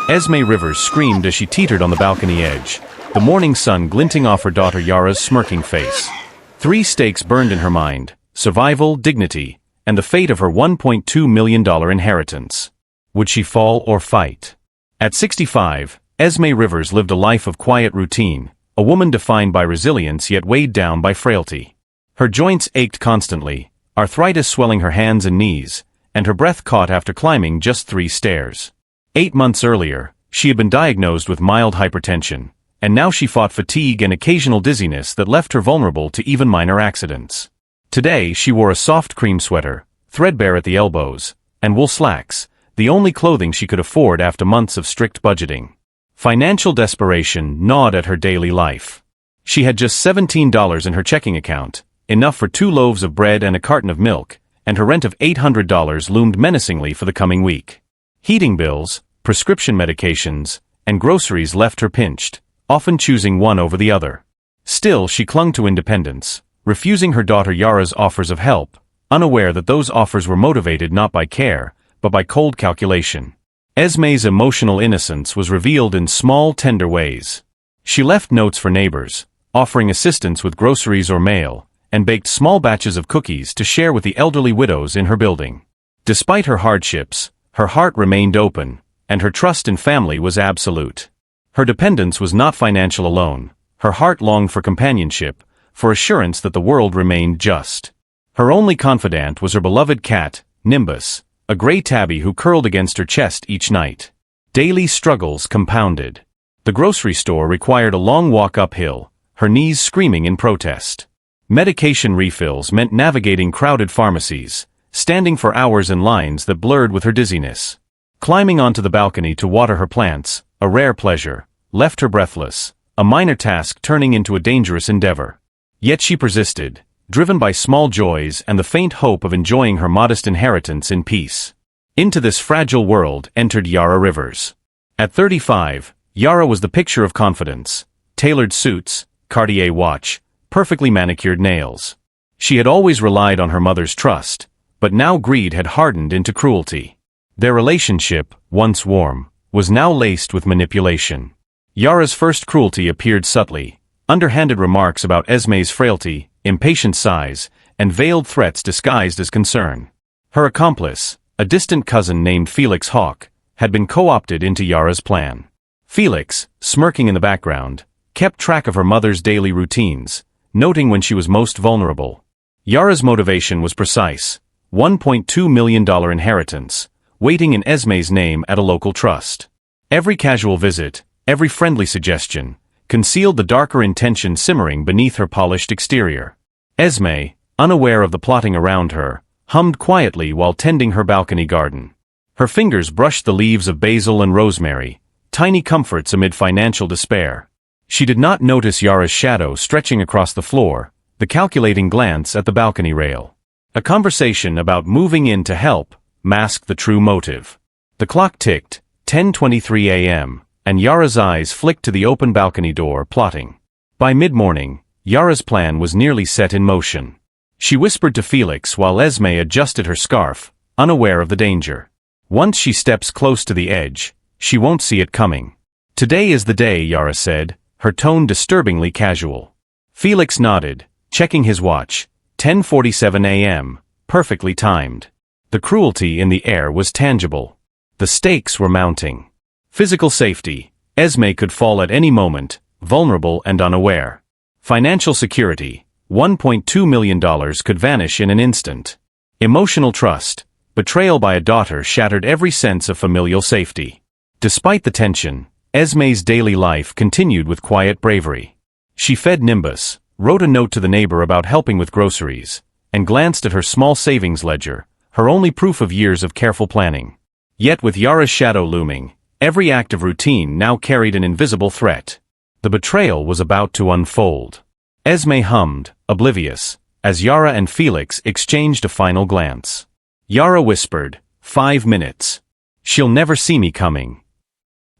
Esme Rivers screamed as she teetered on the balcony edge, the morning sun glinting off her daughter Yara's smirking face. Three stakes burned in her mind: survival, dignity, and the fate of her $1.2 million inheritance. Would she fall or fight? At 65, Esme Rivers lived a life of quiet routine, a woman defined by resilience yet weighed down by frailty. Her joints ached constantly, arthritis swelling her hands and knees, and her breath caught after climbing just 3 stairs. 8 months earlier, she had been diagnosed with mild hypertension, and now she fought fatigue and occasional dizziness that left her vulnerable to even minor accidents. Today she wore a soft cream sweater, threadbare at the elbows, and wool slacks, the only clothing she could afford after months of strict budgeting. Financial desperation gnawed at her daily life. She had just $17 in her checking account, enough for 2 loaves of bread and a carton of milk, and her rent of $800 loomed menacingly for the coming week. Heating bills, prescription medications, and groceries left her pinched, often choosing one over the other. Still, she clung to independence, refusing her daughter Yara's offers of help, unaware that those offers were motivated not by care, but by cold calculation. Esme's emotional innocence was revealed in small, tender ways. She left notes for neighbors, offering assistance with groceries or mail, and baked small batches of cookies to share with the elderly widows in her building. Despite her hardships, her heart remained open, and her trust in family was absolute. Her dependence was not financial alone. Her heart longed for companionship, for assurance that the world remained just. Her only confidant was her beloved cat, Nimbus, a gray tabby who curled against her chest each night. Daily struggles compounded. The grocery store required a long walk uphill, her knees screaming in protest. Medication refills meant navigating crowded pharmacies, standing for hours in lines that blurred with her dizziness. Climbing onto the balcony to water her plants, a rare pleasure, left her breathless, a minor task turning into a dangerous endeavor. Yet she persisted, driven by small joys and the faint hope of enjoying her modest inheritance in peace. Into this fragile world entered Yara Rivers. At 35, Yara was the picture of confidence: tailored suits, Cartier watch, perfectly manicured nails. She had always relied on her mother's trust, but now greed had hardened into cruelty. Their relationship, once warm, was now laced with manipulation. Yara's first cruelty appeared subtly: underhanded remarks about Esme's frailty, impatient sighs, and veiled threats disguised as concern. Her accomplice, a distant cousin named Felix Hawk, had been co-opted into Yara's plan. Felix, smirking in the background, kept track of her mother's daily routines, noting when she was most vulnerable. Yara's motivation was precise: $1.2 million inheritance, waiting in Esme's name at a local trust. Every casual visit, every friendly suggestion, concealed the darker intention simmering beneath her polished exterior. Esme, unaware of the plotting around her, hummed quietly while tending her balcony garden. Her fingers brushed the leaves of basil and rosemary, tiny comforts amid financial despair. She did not notice Yara's shadow stretching across the floor, the calculating glance at the balcony rail. A conversation about moving in to help masked the true motive. The clock ticked, 10:23 a.m., and Yara's eyes flicked to the open balcony door, plotting. By mid-morning, Yara's plan was nearly set in motion. She whispered to Felix while Esme adjusted her scarf, unaware of the danger. Once she steps close to the edge, she won't see it coming. Today is the day, Yara said, her tone disturbingly casual. Felix nodded, checking his watch. 10:47 a.m., perfectly timed. The cruelty in the air was tangible. The stakes were mounting. Physical safety: Esme could fall at any moment, vulnerable and unaware. Financial security: $1.2 million could vanish in an instant. Emotional trust: betrayal by a daughter shattered every sense of familial safety. Despite the tension, Esme's daily life continued with quiet bravery. She fed Nimbus, wrote a note to the neighbor about helping with groceries, and glanced at her small savings ledger, her only proof of years of careful planning. Yet with Yara's shadow looming, every act of routine now carried an invisible threat. The betrayal was about to unfold. Esme hummed, oblivious, as Yara and Felix exchanged a final glance. Yara whispered, 5 minutes. She'll never see me coming.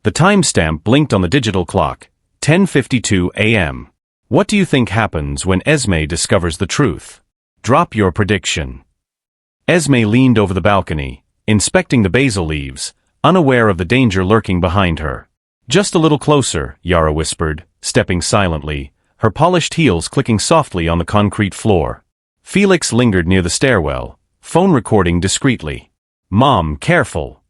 The timestamp blinked on the digital clock, 10:52 a.m. What do you think happens when Esme discovers the truth? Drop your prediction. Esme leaned over the balcony, inspecting the basil leaves, unaware of the danger lurking behind her. "Just a little closer," Yara whispered, stepping silently, her polished heels clicking softly on the concrete floor. Felix lingered near the stairwell, phone recording discreetly. "Mom, careful."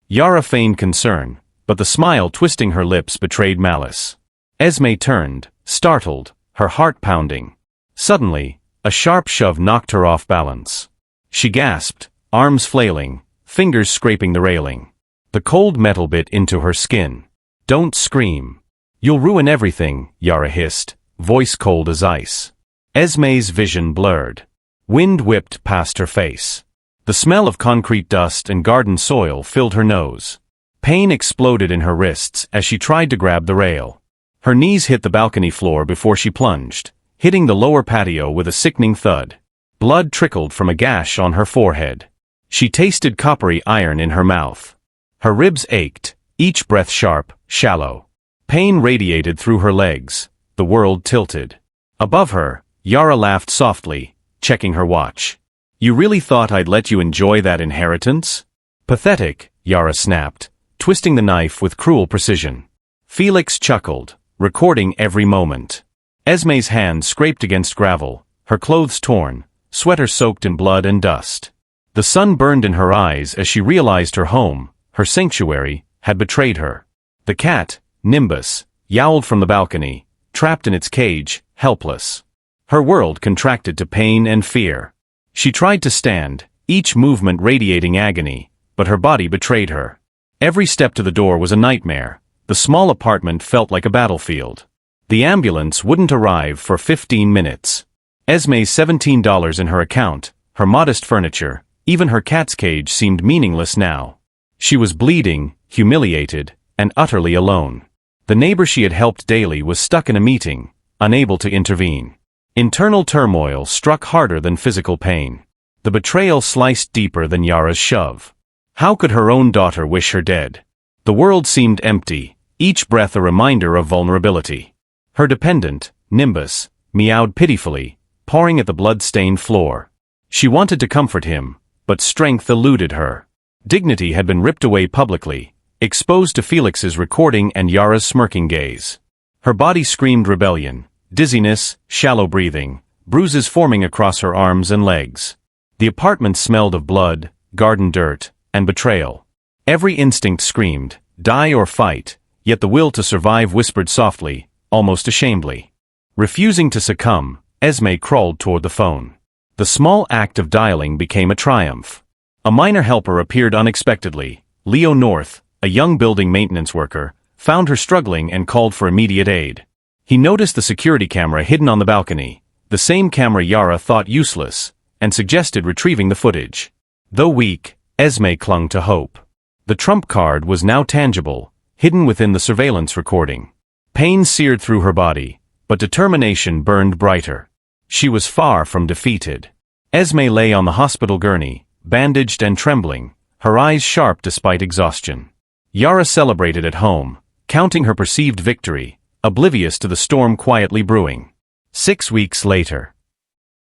Yara feigned concern, but the smile twisting her lips betrayed malice. Esme turned, startled, her heart pounding. Suddenly, a sharp shove knocked her off balance. She gasped, arms flailing, fingers scraping the railing. The cold metal bit into her skin. "Don't scream. You'll ruin everything," Yara hissed, voice cold as ice. Esme's vision blurred. Wind whipped past her face. The smell of concrete dust and garden soil filled her nose. Pain exploded in her wrists as she tried to grab the rail. Her knees hit the balcony floor before she plunged, hitting the lower patio with a sickening thud. Blood trickled from a gash on her forehead. She tasted coppery iron in her mouth. Her ribs ached, each breath sharp, shallow. Pain radiated through her legs. The world tilted. Above her, Yara laughed softly, checking her watch. "You really thought I'd let you enjoy that inheritance?" "Pathetic," Yara snapped, twisting the knife with cruel precision. Felix chuckled, recording every moment. Esme's hand scraped against gravel, her clothes torn, sweater soaked in blood and dust. The sun burned in her eyes as she realized her home, her sanctuary, had betrayed her. The cat, Nimbus, yowled from the balcony, trapped in its cage, helpless. Her world contracted to pain and fear. She tried to stand, each movement radiating agony, but her body betrayed her. Every step to the door was a nightmare. The small apartment felt like a battlefield. The ambulance wouldn't arrive for 15 minutes. Esme's $17 in her account, her modest furniture, even her cat's cage seemed meaningless now. She was bleeding, humiliated, and utterly alone. The neighbor she had helped daily was stuck in a meeting, unable to intervene. Internal turmoil struck harder than physical pain. The betrayal sliced deeper than Yara's shove. How could her own daughter wish her dead? The world seemed empty, each breath a reminder of vulnerability. Her dependent, Nimbus, meowed pitifully, pawing at the blood-stained floor. She wanted to comfort him, but strength eluded her. Dignity had been ripped away publicly, exposed to Felix's recording and Yara's smirking gaze. Her body screamed rebellion, dizziness, shallow breathing, bruises forming across her arms and legs. The apartment smelled of blood, garden dirt, and betrayal. Every instinct screamed, die or fight, yet the will to survive whispered softly, almost ashamedly. Refusing to succumb, Esme crawled toward the phone. The small act of dialing became a triumph. A minor helper appeared unexpectedly. Leo North, a young building maintenance worker, found her struggling and called for immediate aid. He noticed the security camera hidden on the balcony, the same camera Yara thought useless, and suggested retrieving the footage. Though weak, Esme clung to hope. The trump card was now tangible, hidden within the surveillance recording. Pain seared through her body, but determination burned brighter. She was far from defeated. Esme lay on the hospital gurney, bandaged and trembling, her eyes sharp despite exhaustion. Yara celebrated at home, counting her perceived victory, oblivious to the storm quietly brewing. 6 weeks later.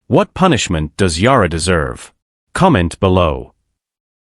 What punishment does Yara deserve? Comment below.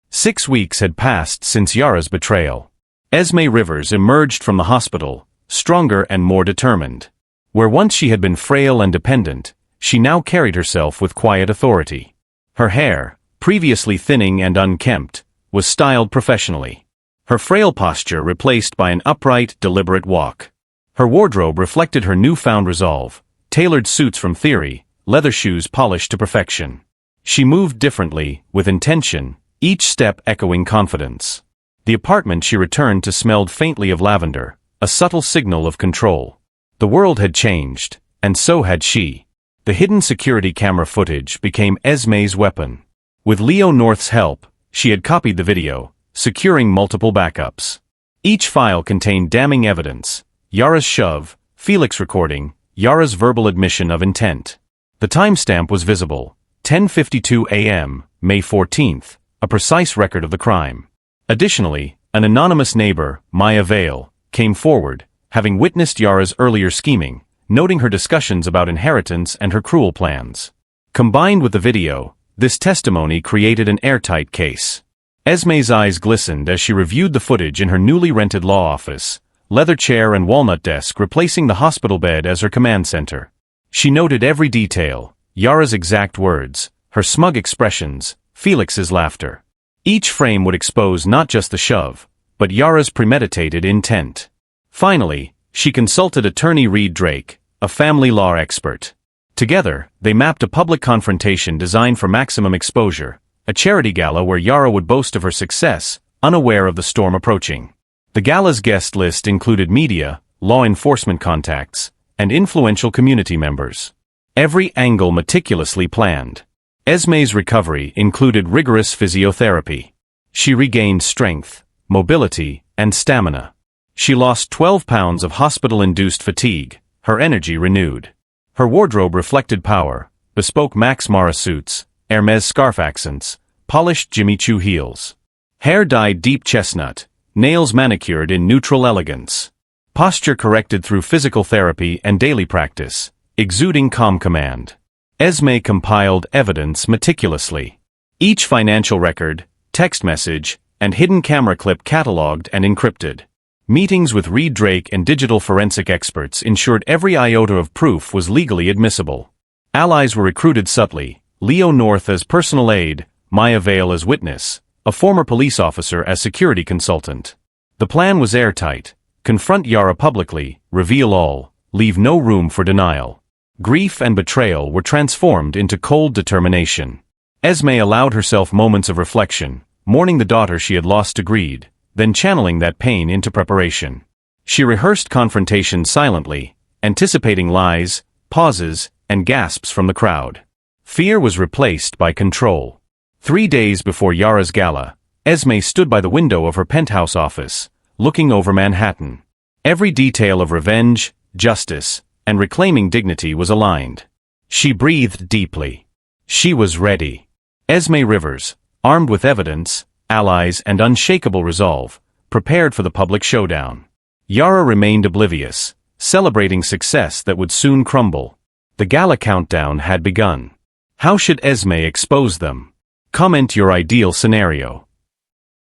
6 weeks had passed since Yara's betrayal. Esme Rivers emerged from the hospital, stronger and more determined. Where once she had been frail and dependent, she now carried herself with quiet authority. Her hair, previously thinning and unkempt, was styled professionally. Her frail posture replaced by an upright, deliberate walk. Her wardrobe reflected her newfound resolve, tailored suits from theory, leather shoes polished to perfection. She moved differently, with intention, each step echoing confidence. The apartment she returned to smelled faintly of lavender, a subtle signal of control. The world had changed, and so had she. The hidden security camera footage became Esme's weapon. With Leo North's help, she had copied the video, securing multiple backups. Each file contained damning evidence: Yara's shove, Felix recording, Yara's verbal admission of intent. The timestamp was visible, 10:52 a.m., May 14th, a precise record of the crime. Additionally, an anonymous neighbor, Maya Vale, came forward, having witnessed Yara's earlier scheming, noting her discussions about inheritance and her cruel plans. Combined with the video, this testimony created an airtight case. Esme's eyes glistened as she reviewed the footage in her newly rented law office, leather chair and walnut desk replacing the hospital bed as her command center. She noted every detail, Yara's exact words, her smug expressions, Felix's laughter. Each frame would expose not just the shove, but Yara's premeditated intent. Finally, she consulted attorney Reed Drake, a family law expert. Together, they mapped a public confrontation designed for maximum exposure, a charity gala where Yara would boast of her success, unaware of the storm approaching. The gala's guest list included media, law enforcement contacts, and influential community members. Every angle meticulously planned. Esme's recovery included rigorous physiotherapy. She regained strength, mobility, and stamina. She lost 12 pounds of hospital-induced fatigue, her energy renewed. Her wardrobe reflected power, bespoke Max Mara suits, Hermes scarf accents, polished Jimmy Choo heels. Hair dyed deep chestnut, nails manicured in neutral elegance. Posture corrected through physical therapy and daily practice, exuding calm command. Esme compiled evidence meticulously. Each financial record, text message, and hidden camera clip catalogued and encrypted. Meetings with Reed Drake and digital forensic experts ensured every iota of proof was legally admissible. Allies were recruited subtly, Leo North as personal aide, Maya Vale as witness, a former police officer as security consultant. The plan was airtight: confront Yara publicly, reveal all, leave no room for denial. Grief and betrayal were transformed into cold determination. Esme allowed herself moments of reflection, mourning the daughter she had lost to greed, then channeling that pain into preparation. She rehearsed confrontation silently, anticipating lies, pauses, and gasps from the crowd. Fear was replaced by control. 3 days before Yara's gala, Esme stood by the window of her penthouse office, looking over Manhattan. Every detail of revenge, justice, and reclaiming dignity was aligned. She breathed deeply. She was ready. Esme Rivers, armed with evidence, allies, and unshakable resolve, prepared for the public showdown. Yara remained oblivious, celebrating success that would soon crumble. The gala countdown had begun. How should Esme expose them? Comment your ideal scenario.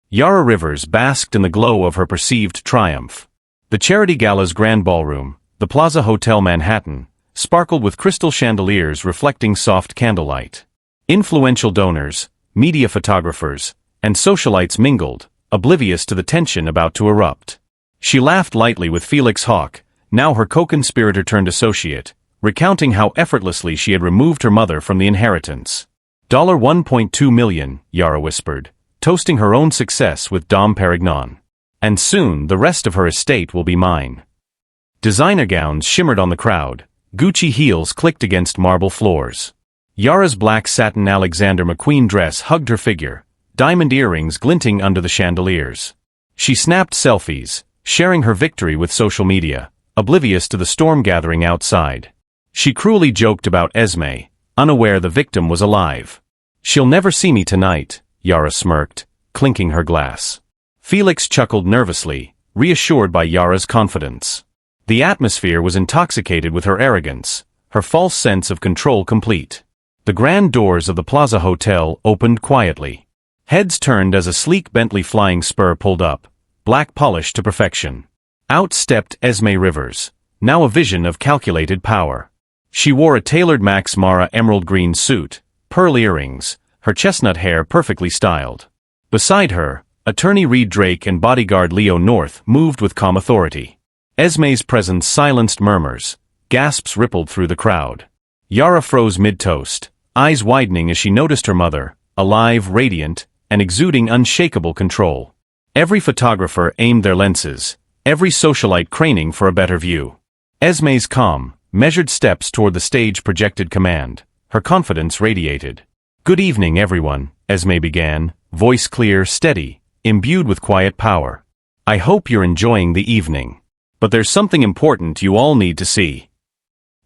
Yara Rivers basked in the glow of her perceived triumph. The charity gala's grand ballroom, the Plaza Hotel Manhattan, sparkled with crystal chandeliers reflecting soft candlelight. Influential donors, media photographers, and socialites mingled, oblivious to the tension about to erupt. She laughed lightly with Felix Hawke, now her co-conspirator turned associate, recounting how effortlessly she had removed her mother from the inheritance. $1.2 million, Yara whispered, toasting her own success with Dom Perignon. And soon the rest of her estate will be mine. Designer gowns shimmered on the crowd, Gucci heels clicked against marble floors. Yara's black satin Alexander McQueen dress hugged her figure, diamond earrings glinting under the chandeliers. She snapped selfies, sharing her victory with social media, oblivious to the storm gathering outside. She cruelly joked about Esme, unaware the victim was alive. "She'll never see me tonight," Yara smirked, clinking her glass. Felix chuckled nervously, reassured by Yara's confidence. The atmosphere was intoxicated with her arrogance, her false sense of control complete. The grand doors of the Plaza Hotel opened quietly. Heads turned as a sleek Bentley flying spur pulled up, black polished to perfection. Out stepped Esme Rivers, now a vision of calculated power. She wore a tailored Max Mara emerald green suit, pearl earrings, her chestnut hair perfectly styled. Beside her, attorney Reed Drake and bodyguard Leo North moved with calm authority. Esme's presence silenced murmurs, gasps rippled through the crowd. Yara froze mid-toast, eyes widening as she noticed her mother, alive, radiant, and exuding unshakable control. Every photographer aimed their lenses, every socialite craning for a better view. Esme's calm, measured steps toward the stage projected command, her confidence radiated. "Good evening, everyone," Esme began, voice clear, steady, imbued with quiet power. "I hope you're enjoying the evening. But there's something important you all need to see."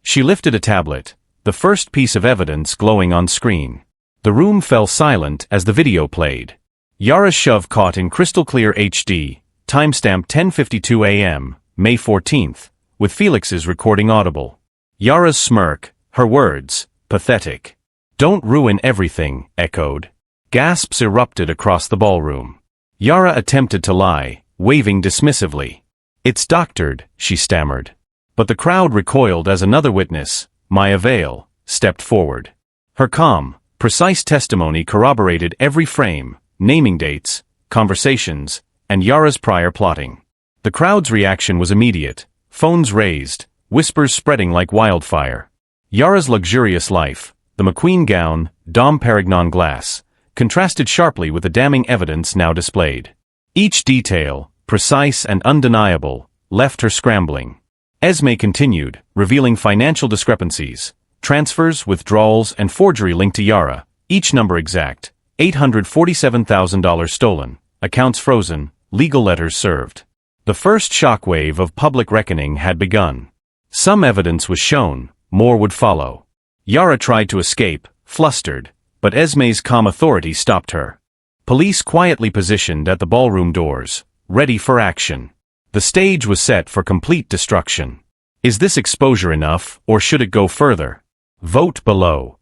She lifted a tablet, the first piece of evidence glowing on screen. The room fell silent as the video played. Yara's shove caught in crystal-clear HD, timestamp 10:52 a.m., May 14th, with Felix's recording audible. Yara's smirk, her words, pathetic. "Don't ruin everything," echoed. Gasps erupted across the ballroom. Yara attempted to lie, waving dismissively. "It's doctored," she stammered. But the crowd recoiled as another witness, Maya Vale, stepped forward. Her calm, precise testimony corroborated every frame, naming dates, conversations, and Yara's prior plotting. The crowd's reaction was immediate, phones raised, whispers spreading like wildfire. Yara's luxurious life, the McQueen gown, Dom Perignon glass, contrasted sharply with the damning evidence now displayed. Each detail, precise and undeniable, left her scrambling. Esme continued, revealing financial discrepancies, transfers, withdrawals, and forgery linked to Yara, each number exact, $847,000 stolen, accounts frozen, legal letters served. The first shockwave of public reckoning had begun. Some evidence was shown, more would follow. Yara tried to escape, flustered, but Esme's calm authority stopped her. Police quietly positioned at the ballroom doors, ready for action. The stage was set for complete destruction. Is this exposure enough, or should it go further? Vote below.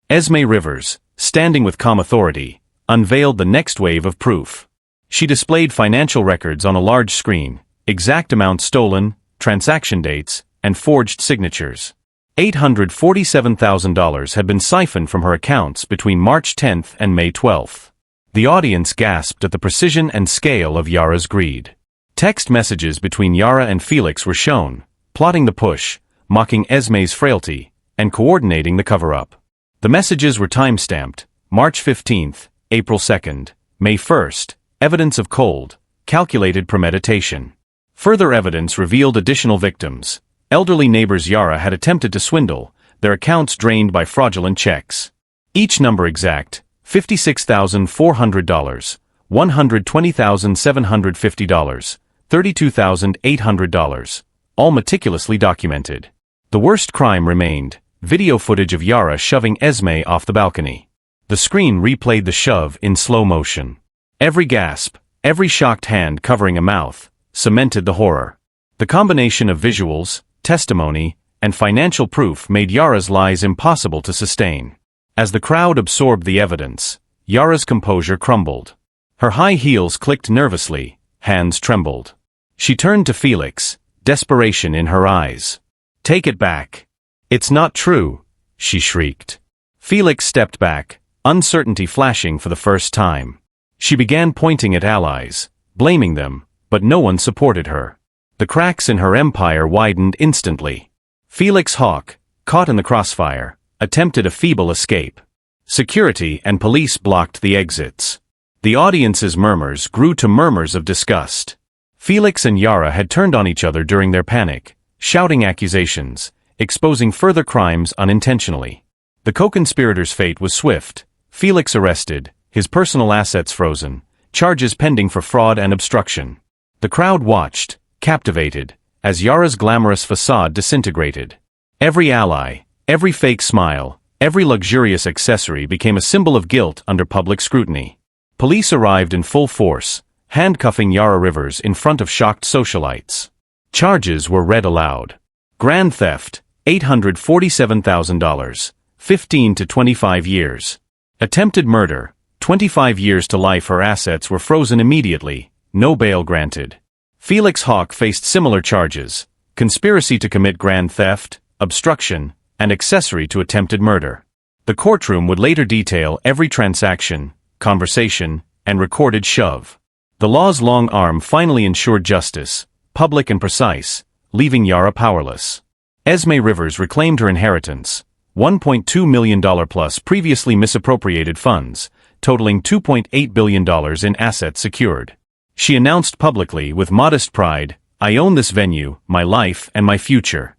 Esme Rivers, standing with calm authority, unveiled the next wave of proof. She displayed financial records on a large screen, exact amounts stolen, transaction dates, and forged signatures. $847,000 had been siphoned from her accounts between March 10th and May 12th. The audience gasped at the precision and scale of Yara's greed. Text messages between Yara and Felix were shown, plotting the push, mocking Esme's frailty, and coordinating the cover-up. The messages were time-stamped, March 15th, April 2nd, May 1st, evidence of cold, calculated premeditation. Further evidence revealed additional victims. Elderly neighbors Yara had attempted to swindle, their accounts drained by fraudulent checks. Each number exact, $56,400, $120,750, $32,800, all meticulously documented. The worst crime remained, video footage of Yara shoving Esme off the balcony. The screen replayed the shove in slow motion. Every gasp, every shocked hand covering a mouth, cemented the horror. The combination of visuals, testimony, and financial proof made Yara's lies impossible to sustain. As the crowd absorbed the evidence, Yara's composure crumbled. Her high heels clicked nervously, hands trembled. She turned to Felix, desperation in her eyes. "Take it back. It's not true," she shrieked. Felix stepped back, uncertainty flashing for the first time. She began pointing at allies, blaming them, but no one supported her. The cracks in her empire widened instantly. Felix Hawke, caught in the crossfire, attempted a feeble escape. Security and police blocked the exits. The audience's murmurs grew to murmurs of disgust. Felix and Yara had turned on each other during their panic, shouting accusations, exposing further crimes unintentionally. The co-conspirator's fate was swift. Felix arrested, his personal assets frozen, charges pending for fraud and obstruction. The crowd watched, captivated, as Yara's glamorous facade disintegrated. Every ally, every fake smile, every luxurious accessory became a symbol of guilt under public scrutiny. Police arrived in full force, handcuffing Yara Rivers in front of shocked socialites. Charges were read aloud. Grand theft, $847,000, 15 to 25 years. Attempted murder, 25 years to life. Her assets were frozen immediately, no bail granted. Felix Hawke faced similar charges, conspiracy to commit grand theft, obstruction, and accessory to attempted murder. The courtroom would later detail every transaction, conversation, and recorded shove. The law's long arm finally ensured justice, public and precise, leaving Yara powerless. Esme Rivers reclaimed her inheritance, $1.2 million plus previously misappropriated funds, totaling $2.8 billion in assets secured. She announced publicly with modest pride, "I own this venue, my life, and my future."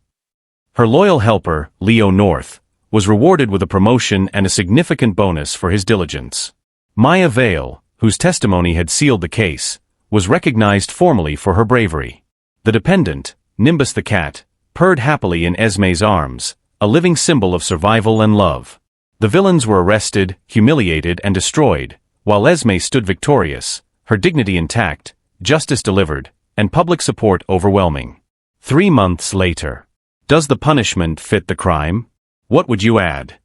Her loyal helper, Leo North, was rewarded with a promotion and a significant bonus for his diligence. Maya Vale, whose testimony had sealed the case, was recognized formally for her bravery. The dependent, Nimbus the cat, purred happily in Esme's arms, a living symbol of survival and love. The villains were arrested, humiliated, and destroyed, while Esme stood victorious, her dignity intact, justice delivered, and public support overwhelming. 3 months later. Does the punishment fit the crime? What would you add?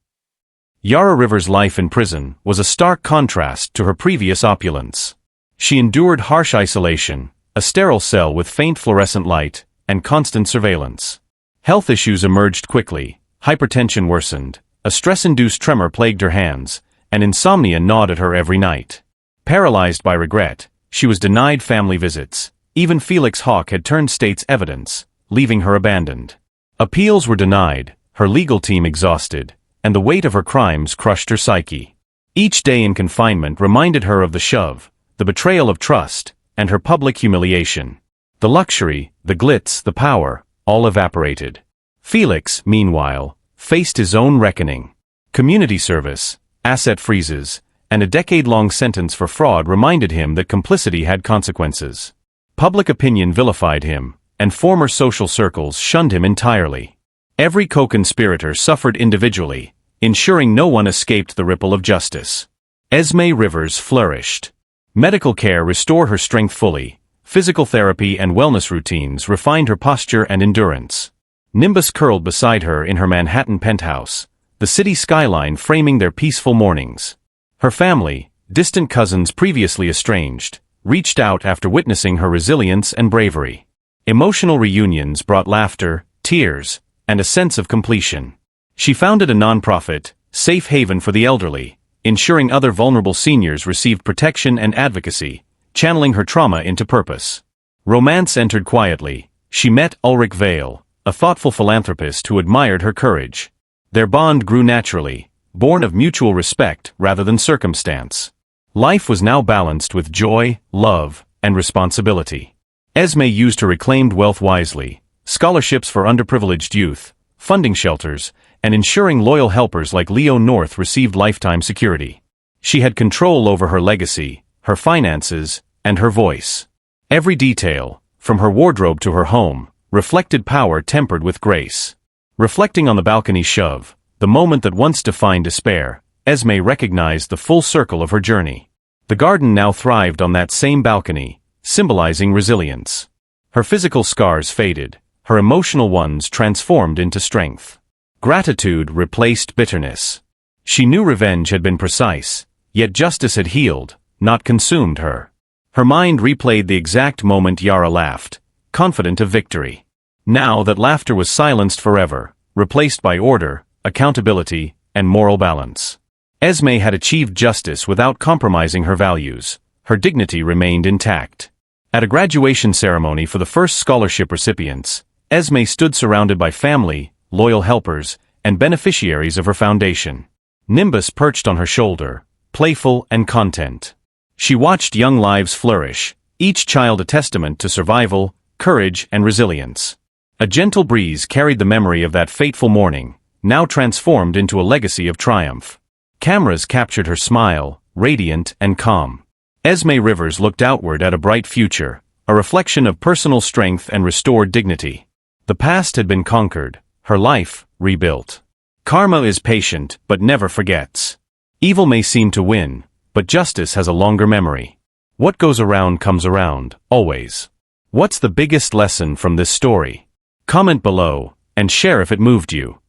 Yara River's life in prison was a stark contrast to her previous opulence. She endured harsh isolation, a sterile cell with faint fluorescent light, and constant surveillance. Health issues emerged quickly, hypertension worsened, a stress-induced tremor plagued her hands, and insomnia gnawed at her every night. Paralyzed by regret, she was denied family visits. Even Felix Hawke had turned state's evidence, leaving her abandoned. Appeals were denied, her legal team exhausted, and the weight of her crimes crushed her psyche. Each day in confinement reminded her of the shove, the betrayal of trust, and her public humiliation. The luxury, the glitz, the power, all evaporated. Felix, meanwhile, faced his own reckoning. Community service, asset freezes, and a decade-long sentence for fraud reminded him that complicity had consequences. Public opinion vilified him, and former social circles shunned him entirely. Every co-conspirator suffered individually, ensuring no one escaped the ripple of justice. Esme Rivers flourished. Medical care restored her strength fully. Physical therapy and wellness routines refined her posture and endurance. Nimbus curled beside her in her Manhattan penthouse, the city skyline framing their peaceful mornings. Her family, distant cousins previously estranged, reached out after witnessing her resilience and bravery. Emotional reunions brought laughter, tears, and a sense of completion. She founded a nonprofit, Safe Haven for the Elderly, ensuring other vulnerable seniors received protection and advocacy, channeling her trauma into purpose. Romance entered quietly. She met Ulrich Vale, a thoughtful philanthropist who admired her courage. Their bond grew naturally, born of mutual respect rather than circumstance. Life was now balanced with joy, love, and responsibility. Esme used her reclaimed wealth wisely, scholarships for underprivileged youth, funding shelters, and ensuring loyal helpers like Leo North received lifetime security. She had control over her legacy, her finances, and her voice. Every detail, from her wardrobe to her home, reflected power tempered with grace. Reflecting on the balcony shove, the moment that once defined despair, Esme recognized the full circle of her journey. The garden now thrived on that same balcony, symbolizing resilience. Her physical scars faded, her emotional ones transformed into strength. Gratitude replaced bitterness. She knew revenge had been precise, yet justice had healed, not consumed her. Her mind replayed the exact moment Yara laughed, confident of victory. Now that laughter was silenced forever, replaced by order, accountability, and moral balance. Esme had achieved justice without compromising her values. Her dignity remained intact. At a graduation ceremony for the first scholarship recipients, Esme stood surrounded by family, loyal helpers, and beneficiaries of her foundation. Nimbus perched on her shoulder, playful and content. She watched young lives flourish, each child a testament to survival, courage, and resilience. A gentle breeze carried the memory of that fateful morning, now transformed into a legacy of triumph. Cameras captured her smile, radiant and calm. Esme Rivers looked outward at a bright future, a reflection of personal strength and restored dignity. The past had been conquered, her life rebuilt. Karma is patient but never forgets. Evil may seem to win, but justice has a longer memory. What goes around comes around, always. What's the biggest lesson from this story? Comment below, and share if it moved you.